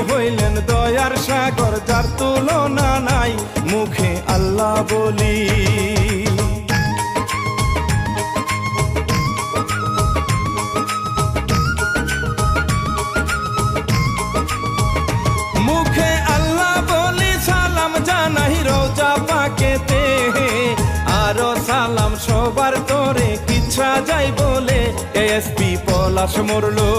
হইলেন দয়ার সাগর, যার তুলনা নাই, মুখে আল্লাহ বলি। মুখে আল্লাহ বলি, সালাম জানাই রোজা পাকেতে, আরো সালাম সবার তোরে, কিচ্ছা যাই বলে এসপি পলাশ মরলো।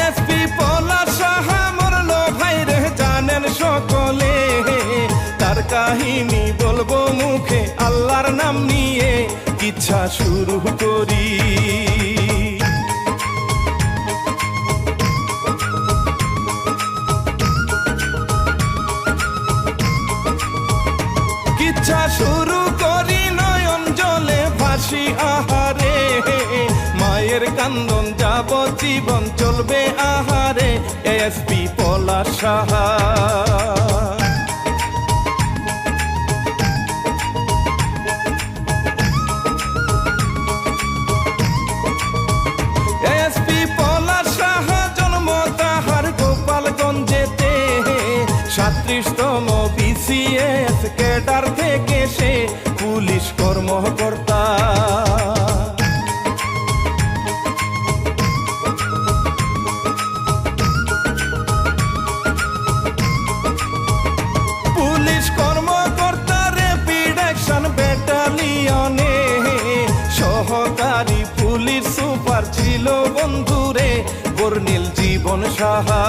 এসপি পলাশ সাহা মরলো ভাই রে, জানেন সকলে, তার কাহিনী বলবো মুখে আল্লাহর নাম নিয়ে, কিচ্ছা শুরু করি। কিচ্ছা শুরু করি, নয়ন জলে ভাসি আহারে, মায়ের কান্দন যাবজ্জীবন চলবে আহারে, এসপি পলাশ সাহা। এসপি পলাশ সাহা জন্ম তাহার গোপালগঞ্জেতে, 37তম বিসিএস ক্যাডার থেকে সে পুলিশ কর্মকর্তা। পুলিশ কর্মকর্তা র্যাপিড অ্যাকশন ব্যাটালিয়নে, সহকারী পুলিশ সুপার ছিল বন্ধুরে বর্ণিল জীবন সাহা।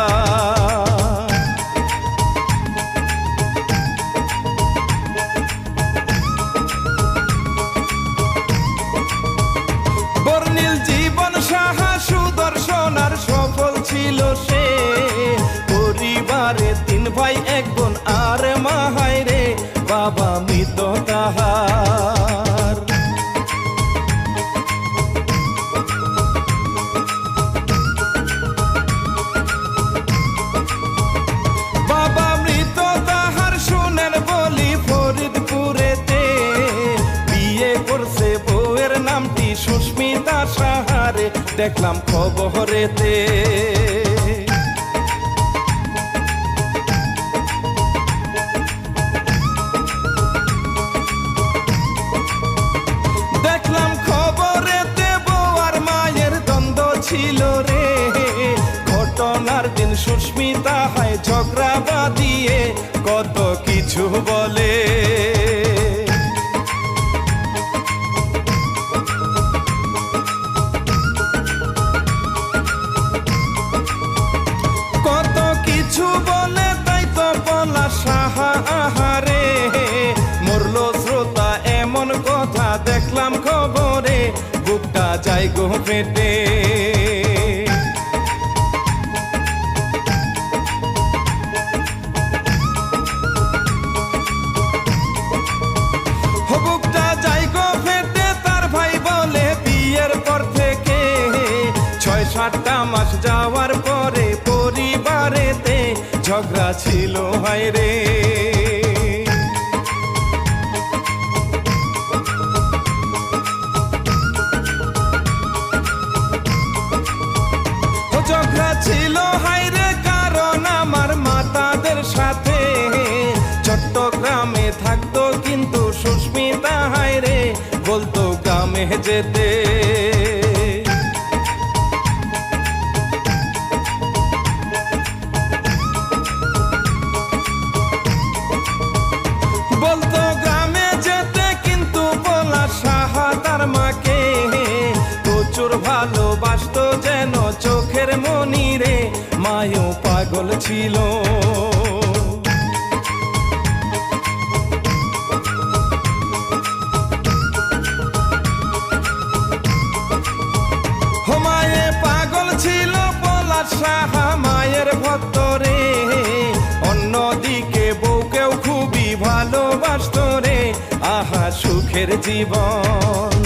বর্ণিল জীবন সাহা সুদর্শন আর সফল ছিল সে, পরিবারে 3 ভাই 1 বোন আর মা, হায় রে বাবা মৃত তাহার। বাবা মৃত তাহার শুনেন বলি ফরিদপুরেতে, বিয়ে করছে বউয়ের নামটি সুস্মিতা সাহারে, দেখলাম খবরেতে। দেখলাম খবরেতে বউ আর মায়ের দ্বন্দ্ব ছিল রে, ঘটনার দিন সুস্মিতা হয় ঝগড়া বাঁধিয়ে কত কিছু বলে। কত কিছু বলে, তাই তো পলাশ সাহা আহারে মরলো শ্রোতা, এমন কথা দেখলাম খবরে, বুকটা যায় গো পেটে। বুকটা যায় গো পেটে, তার ভাই বলে বিয়ের পর থেকে 6-7টা মাস যাওয়ার পরে পরিবারেতে ঝগড়া ছিল হায় রে। ঝগড়া ছিল হায় রে, কারণ আমার মাতাদের সাথে, চট্টগ্রামে থাকতো কিন্তু সুস্মিতা হায় রে বলতো গ্রামে যেতে। বলতো গ্রামে যেতে, কিন্তু পলাশ সাহা তার মাকে প্রচুর ভালোবাসতো, যেন চোখের মনি রে, মায়ও পাগল ছিল। মায়ে পাগল ছিল পলাশ সাহা মায়ের ভক্ত রে, অন্যদিকে বউকেও খুবই ভালোবাসত রে, আহা সুখের জীবন।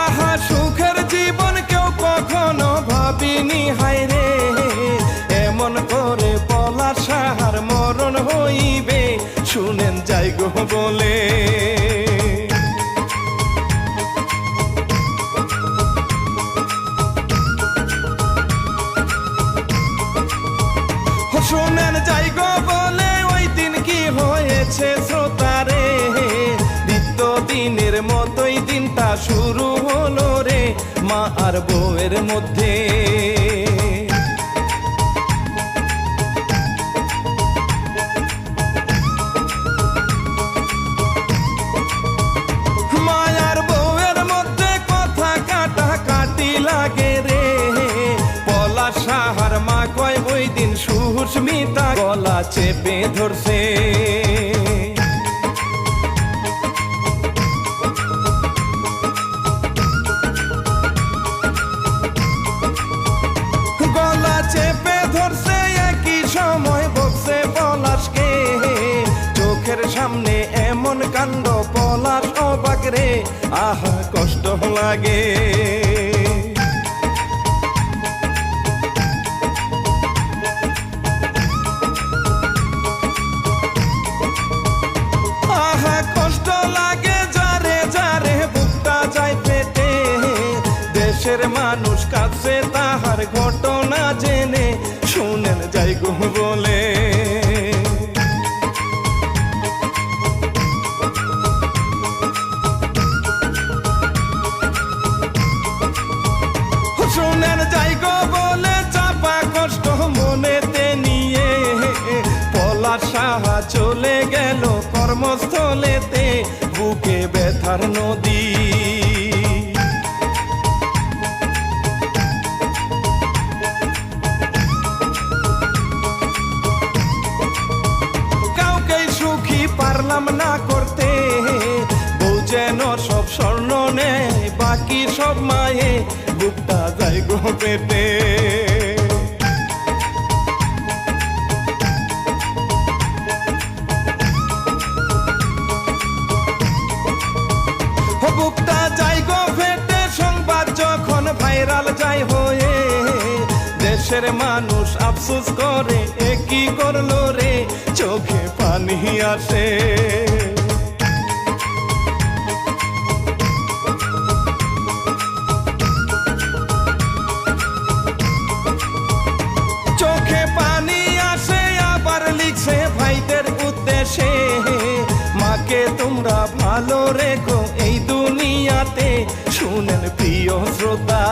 আহা সুখের জীবন কেউ কখনো ভাবিনি হায় রে এমন করে পলাশ সাহার মরণ হইবে শুনেন যাই গো বলে শুনেন যাই গো বলে ওই দিন কি হয়েছে শ্রোতারে নিত্য দিনের মতোই দিনটা শুরু হলো রে মা আর বউয়ের মধ্যে মায়ার বউয়ের মধ্যে কথা কাটাকাটি লাগে রে পলাশ সাহার মা কয় ওই দিন সুস্মিতা গলা চেপে ধরছে গলা চেপে ধরছে একই সময় বলছে পলাশকে চোখের সামনে এমন কাণ্ড পলাশ অবাক রে আহা কষ্ট লাগে দেশের মানুষ কাছে তাহার ঘটনা জেনে শুনেন যাই গো বলে শুনেন যাই গো বলে চাপা কষ্ট মনেতে নিয়ে পলাশ সাহা চলে গেল কর্মস্থলেতে বুকে ব্যথার নদী পারলাম না করতে বউ যেন সব স্বর্ণ নেয় বাকি সব মায়ে বুকটা যাই গো পেটে বুকটা যাই গো পেটে সংবাদ যখন ভাইরাল যায় হয়ে দেশের মানুষ আফসোস করে কি করলো রে চোখে পানি আসে চোখে পানি আসে আবার লিখছে ভাইদের উদ্দেশ্যে মাকে তোমরা ভালো রেখো এই দুনিয়াতে শুনেন প্রিয় শ্রোতা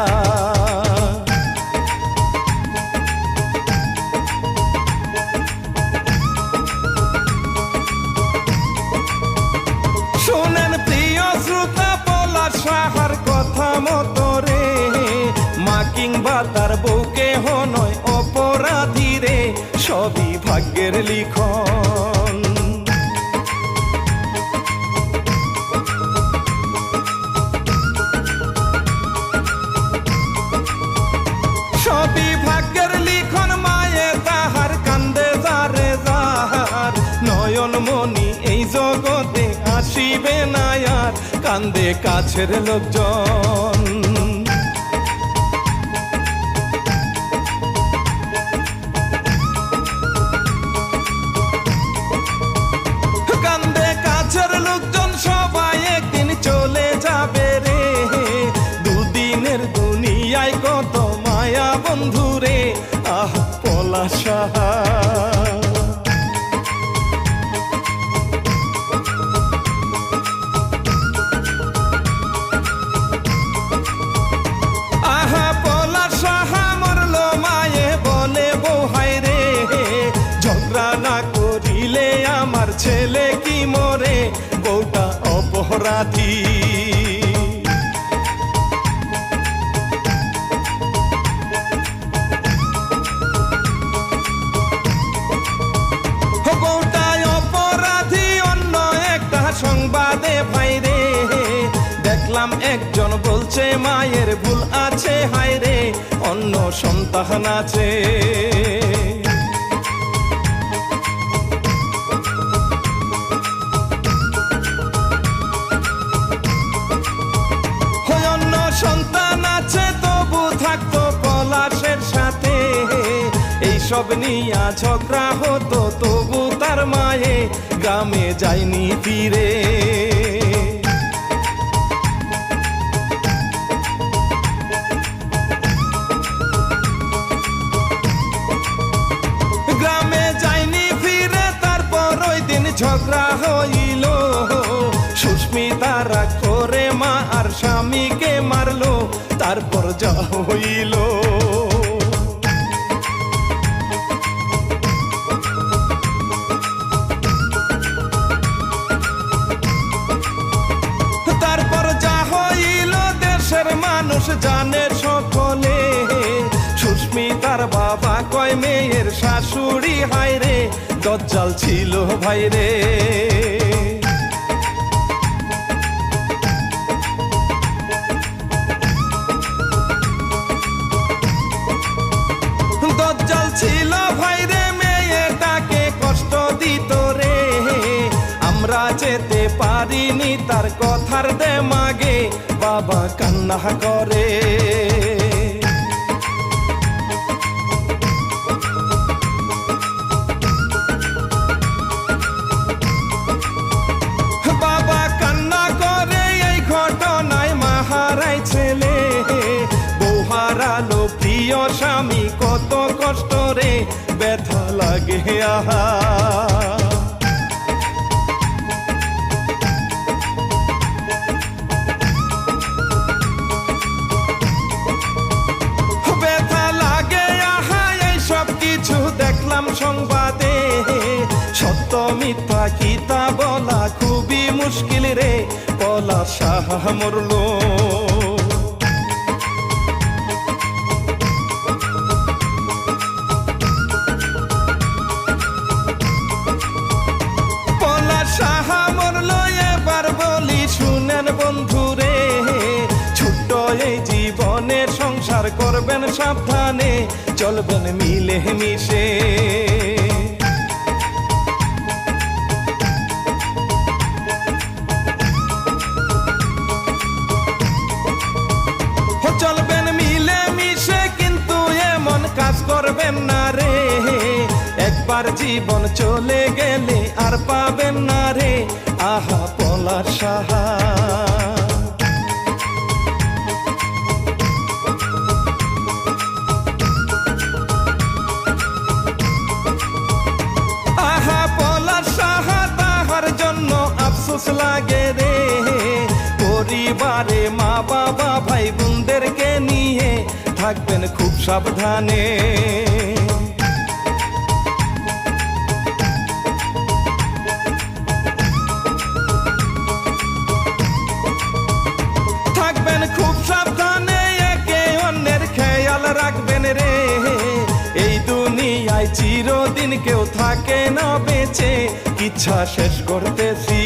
শুনেন প্রিয় শ্রোতা পলাশ সাহার কথা মতো রে মা কিংবা তার বউকে নয় অপরাধী রে সবই ভাগ্যের লিখন সবই ভাগ্যের লিখন মায়ে তাহার কান্দে যারে যাহার নয়ন মনি এই জগতে আসিবে না আর কান্দে কাছের লোকজন কান্দে কাছের লোকজন সবাই একদিন চলে যাবে রে দুদিনের দুনিয়ায় কত মায়া বন্ধুরে আহ পলাশ সাহা আমার ছেলে কি মরে বউটা অপরাধী বউটা অপরাধী অন্য একটা সংবাদে ভাইরে দেখলাম একজন বলছে মায়ের ভুল আছে হায়রে অন্য সন্তান আছে সন্তান আছে তবু থাকতো পলাশের সাথে এসব নিয়া ঝগড়া হতো, তবু তার মায়ে গ্রামে যায়নি ফিরে। গ্রামে যায়নি ফিরে, তারপর ওই দিন ঝগড়া হইল। সুস্মিতা রাগ করে মা আর স্বামীকে মারলো, তারপর যা হইল। তারপর যা হইল দেশের মানুষ জানে সকলে। সুস্মিতার বাবা কয় মেয়ের শাশুড়ি হায় রে দজ্জাল ছিল ভাই রে। দজ্জাল ছিল ভাই রে, মেয়েটাকে কষ্ট দিত রে। আমরা যেতে পারিনি তার কথার দেমাগে, বাবা কান্না করে। বাবা কান্না করে, এই ঘটনায় মা হারায় ছেলে। বউ হারালো প্রিয় স্বামী, কত কষ্ট রে ব্যথা লাগে আহা। ব্যথা লাগে আহা, এই সব কিছু দেখলাম সংবাদে। সত্য মিথ্যা কিতা বলা খুবই মুশকিল রে, বলা সাহা মরলো। সাহা মরলো, এবার বলি শুনেন বন্ধুরে। ছোট্ট এই জীবনে সংসার করবেন সাবধানে, চলবেন মিলে মিশে। চলবেন মিলে মিশে, কিন্তু এমন কাজ করবেন না রে। একবার জীবন চলে গেলে আর পাবেন না রে, আহা পলাশ সাহা। আহা পলাশ সাহা, তাহার জন্য আফসোস লাগে রে। পরিবারে মা বাবা ভাই বোনদেরকে নিয়ে থাকবেন খুব সাবধানে। থাকবেন খুব সাবধানে, একে অন্যের খেয়াল রাখবেন রে। এই দুনিয়ায় চিরদিন কেউ থাকে না বেঁচে, ইচ্ছা শেষ করতেছি।